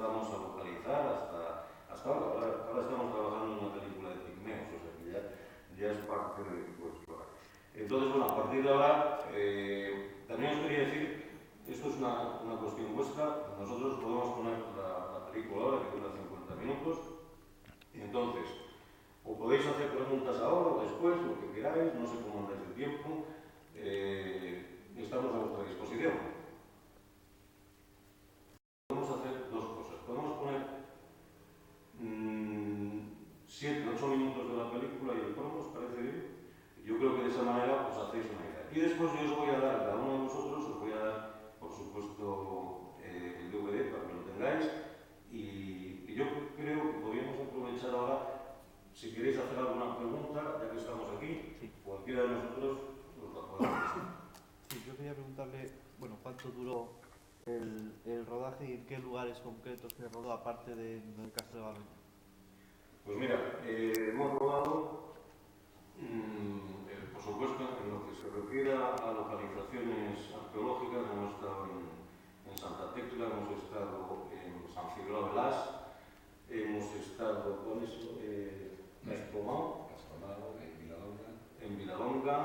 empezamos a localizar hasta ahora. Ahora estamos trabajando en una película de pigmeos, o sea que ya es parte de vuestro. Entonces, bueno, a partir de ahora, también os quería decir, esto es una cuestión vuestra, nosotros podemos poner la película ahora, que dura 50 minutos, y entonces, o podéis hacer preguntas ahora o después, lo que queráis, no sé cómo andáis de tiempo, estamos a vuestra disposición. Podemos hacer dos cosas. Podemos poner 7, 8 minutos de la película y el promo, ¿os parece bien? Yo creo que de esa manera os hacéis una idea. Y después yo os voy a dar, a cada uno de vosotros, os voy a dar, por supuesto, el DVD para que lo tengáis. Y yo creo que podríamos aprovechar ahora, si queréis hacer alguna pregunta, ya que estamos aquí, sí. Cualquiera de nosotros os la podemos hacer. Sí, yo quería preguntarle, bueno, ¿cuánto duró el rodaje y en qué lugares concretos se rodó, aparte del Castro de Valona? Pues mira, hemos rodado, por supuesto, en lo que se refiere a localizaciones arqueológicas, hemos estado en Santa Tecla, hemos estado en San Figueroa de Las, hemos estado, ¿cuál es? Castomao, en Vilalonga,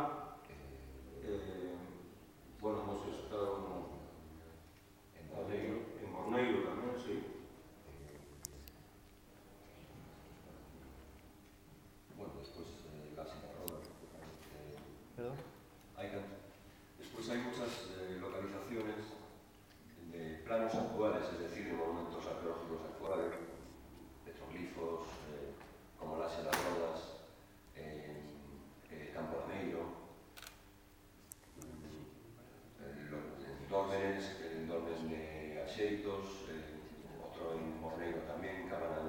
bueno, hemos estado en Morneiro también, sí. Bueno, después la Cimarroda. ¿Perdón? Después hay muchas localizaciones de planos actuales, es decir, de monumentos arqueológicos actuales, petroglifos, como las de las Rodas, Campo Armeiro, en Dolmes de Axeitos, otro en Morneiro también, Cabana